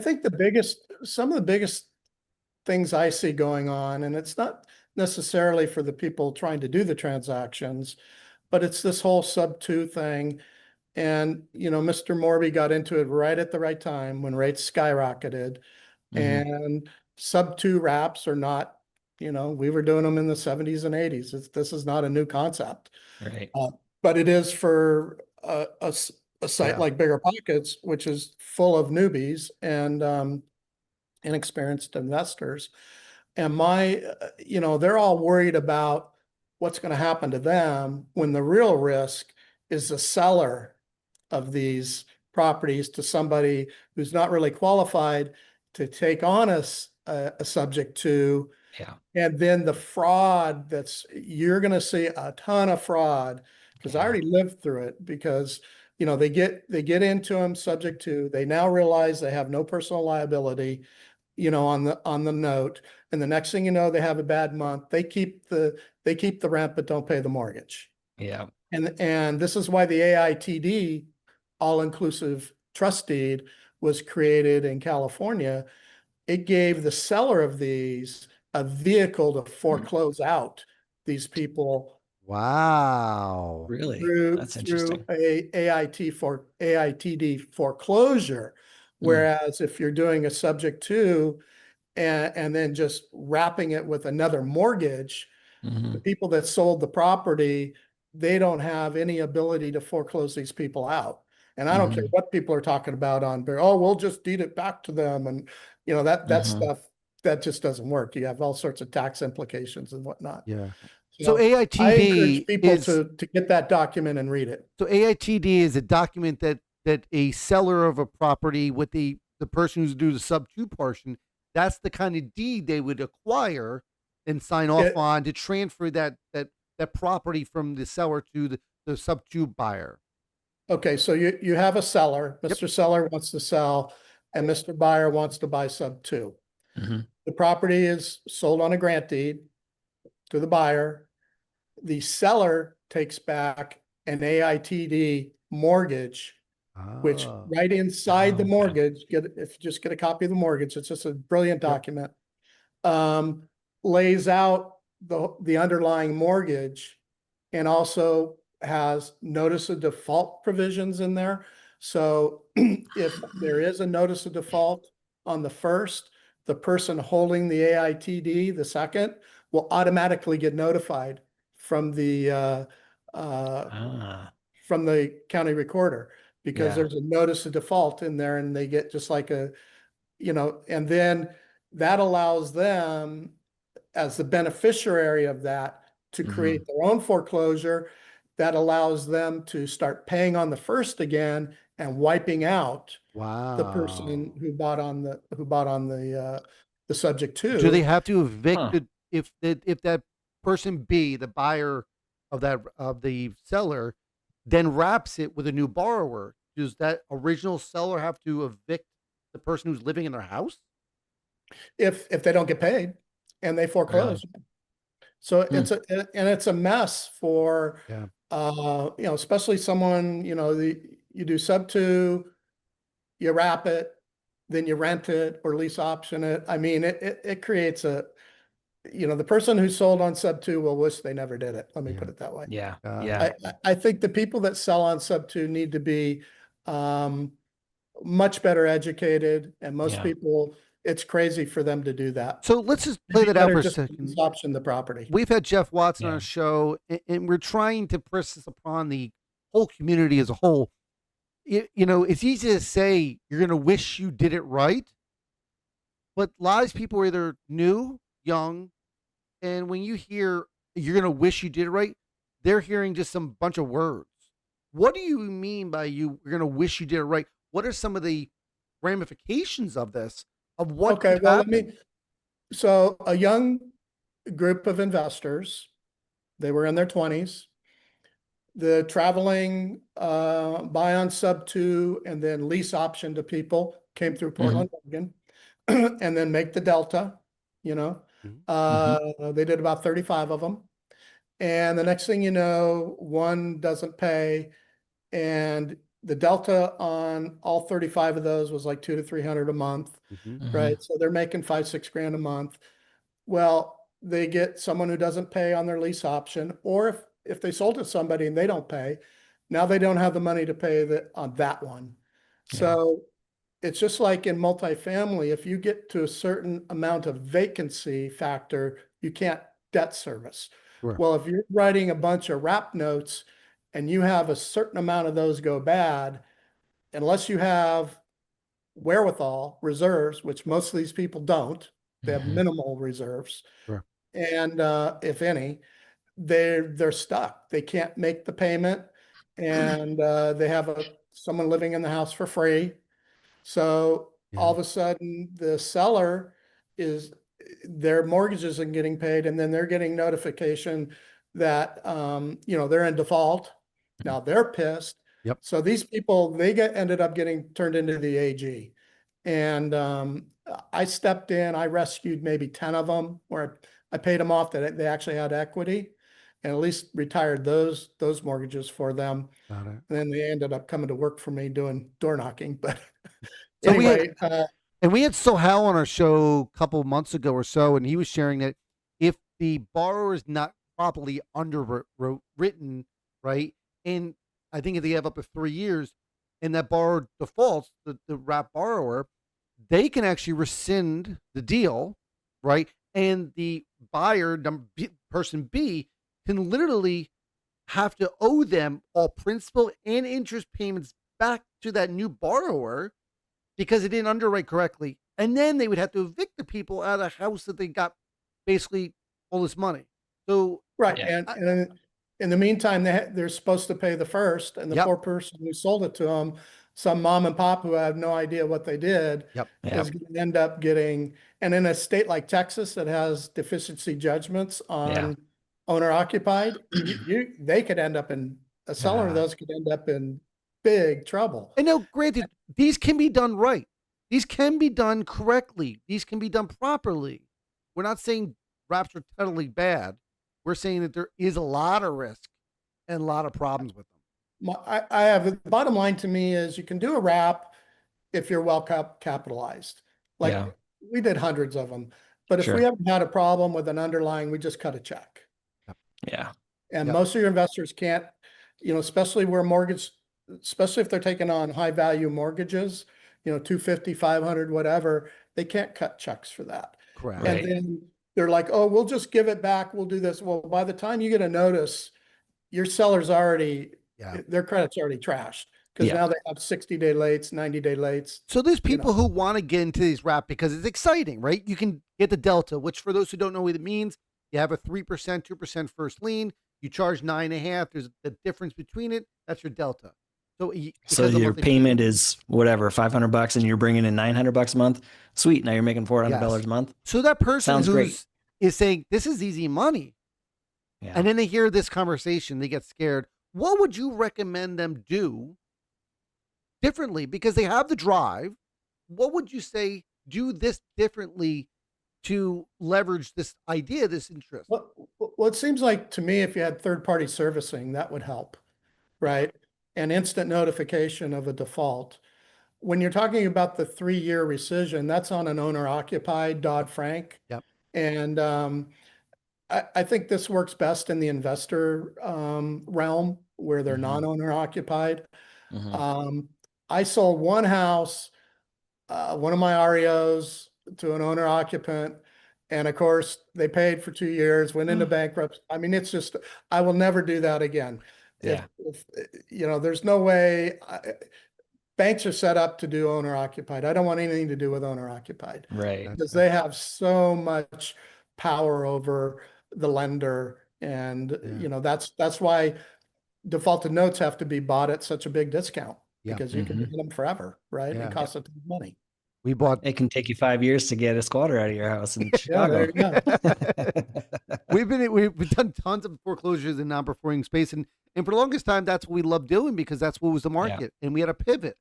think some of the biggest things I see going on, and it's not necessarily for the people trying to do the transactions, but it's this whole sub two thing. And, Mr. Morby got into it right at the right time when rates skyrocketed. Mhm. And sub two wraps are not, we were doing them in the 70s and 80s. This is not a new concept. Right. But it is for a site Yeah. like Bigger Pockets, which is full of newbies and inexperienced investors. And they're all worried about what's going to happen to them when the real risk is the seller of these properties to somebody who's not really qualified to take on a subject to. Yeah. And then the fraud you're going to see a ton of fraud because I Yeah. already lived through it because, they get into them subject to, they now realize they have no personal liability, on the note. And the next thing you know, they have a bad month. They keep the rent, but don't pay the mortgage. Yeah. And this is why the AITD, all-inclusive trust deed, was created in California. It gave the seller of these a vehicle to foreclose out these people Wow. Really? That's through interesting. AITD foreclosure. Mm. Whereas if you're doing a subject to and then just wrapping it with another mortgage, the Mhm. people that sold the property, they don't have any ability to foreclose these people out. And I don't care Mhm. what people are talking about we'll just deed it back to them. And that Mhm. stuff, that just doesn't work. You have all sorts of tax implications and whatnot. Yeah. So So I encourage AITD people is to get that document and read it. so AITD is a document that a seller of a property with the person who's due the sub two portion, that's the kind of deed they would acquire and sign off It, on to transfer that property from the seller to the sub two buyer. okay, so you have a seller, Yep. Mr. Seller wants to sell, and Mr. Buyer wants to buy sub two. Mhm. The property is sold on a grant deed to the buyer. The seller takes back an AITD mortgage, which Ah. right inside the Oh, okay. mortgage, if you just get a copy of the mortgage, it's just a brilliant Yep. document. Um, lays out the underlying mortgage and also has notice of default provisions in there. So if there is a notice of default on the first, the person holding the AITD, the second, will automatically get notified from the Ah. county recorder because Yeah. there's a notice of default in there and they get just like and then that allows them as the beneficiary of that to Mhm. create their own foreclosure that allows them to start paying on the first again and wiping out the person Wow. who bought on the subject Do they to. have to evict Huh. it if that person B, the buyer of the seller, then wraps it with a new borrower? Does that original seller have to evict the person who's living in their house? If they don't get paid and they Really? foreclose. So Hmm. it's a mess for Yeah. especially someone, you do sub two, you wrap it, then you rent it or lease option it. I mean, it creates the person who sold on sub two will wish they never did it. Let me Yeah. put it that way. Yeah. Got Yeah. it. I think the people that sell on sub two need to be um, much better educated, and most Yeah. people, it's crazy for them to do that. So let's just It'd play be that out better for a just to lease second. option the property. We've had Jeff Watson on Yeah. our show, and we're trying to press this upon the whole community as a whole. It's easy to say you're going to wish you did it right, but a lot of people are either new, young, and when you hear you're going to wish you did it right, they're hearing just some bunch of words. What do you mean by you're going to wish you did it right? What are some of the ramifications of this, of what Okay, could well, happen? so a young group of investors, they were in their 20s. The traveling buy on sub two and then lease option to people came through Mhm. Portland, Oregon, and then make the Delta, you know. Mhm. Mhm. They did about 35 of them. And the next thing you know, one doesn't pay and the delta on all 35 of those was like 200 to 300 a month, Mhm. right? So they're making 5-6 grand a month. Well, they get someone who doesn't pay on their lease option, or if they sold to somebody and they don't pay, now they don't have the money to pay on that one. Yeah. So it's just like in multifamily, if you get to a certain amount of vacancy factor, you can't debt service. Sure. Well, if you're writing a bunch of wrap notes and you have a certain amount of those go bad, unless you have wherewithal reserves, which most of these people don't, they have Mhm. minimal reserves. Sure. And if any, they're stuck. They can't make the payment, and they have someone living in the house for free. So all of a sudden, the seller their mortgage isn't getting paid, and then they're getting notification that they're in default. Now they're pissed. Yep. So these people, ended up getting turned into the AG. And I stepped in, I rescued maybe 10 of them where I paid them off that they actually had equity, and at least retired those mortgages for them. Got it. And then they ended up coming to work for me doing door knocking. But So we had- anyway, And we had Sohail on our show a couple months ago or so, and he was sharing that if the borrower is not properly underwritten, right, and I think if they have up to 3 years, and that borrower defaults, the wrap borrower, they can actually rescind the deal, right, and the buyer, person B, can literally have to owe them all principal and interest payments back to that new borrower because it didn't underwrite correctly. And then they would have to evict the people out of the house that they got basically all this money. So, right. Yeah. And in the meantime, they're supposed to pay the first, and the Yep. poor person who sold it to them, some mom and pop who have no idea what they did, Yep. is going to end up getting, and in a state like Texas that has deficiency judgments on owner occupied, they could end up a seller of Yeah. those could end up in big trouble. and now granted, these can be done right. These can be done correctly. These can be done properly. We're not saying wraps are totally bad. We're saying that there is a lot of risk and a lot of problems with them. I have, the bottom line to me is you can do a wrap if you're well capitalized. Like Yeah. we did hundreds of them, but if Sure. we haven't had a problem with an underlying, we just cut a check. Yeah. And Yep. most of your investors can't, especially especially if they're taking on high value mortgages, 250, 500, whatever, they can't cut checks for that. Correct. Right. And then they're like, oh, we'll just give it back. We'll do this. Well, by the time you get a notice, your seller's already, Yeah. their credit's already trashed because Yeah. now they have 60-day lates, 90-day lates. So there's You know. people who want to get into these wrap because it's exciting, right? You can get the delta, which for those who don't know what it means, you have a 3%, 2% first lien. You charge 9.5. There's the difference between it. That's your delta. So, So your payment is whatever, $500, and you're bringing in $900 a month. Sweet. Now you're making $400 a month. So that person Sounds great. is saying this is easy money, Yeah. and then they hear this conversation, they get scared. What would you recommend them do differently? Because they have the drive. What would you say do this differently to leverage this idea, this interest? Well, it seems like to me, if you had third-party servicing, that would help, right? And instant notification of a default. When you're talking about the 3-year rescission, that's on an owner-occupied Dodd-Frank. Yep. And I think this works best in the investor realm where they're Mhm. non-owner occupied. Mhm. I sold one house, one of my REOs to an owner occupant. And of course, they paid for 2 years, went into bankruptcy. I mean, it's just, I will never do that again. Yeah. If there's no way, banks are set up to do owner occupied. I don't want anything to do with owner occupied Right. because they have so much power over the lender. And, that's why defaulted notes have to be bought at such a big discount Yeah. because you can Mhm. get them forever, right? Yeah. It costs a ton of money. We bought. It can take you 5 years to get a squatter out of your house in Yeah, Chicago. there you go. We've done tons of foreclosures in non-performing space, and for the longest time, that's what we loved doing because that's what was the market, and we had a pivot.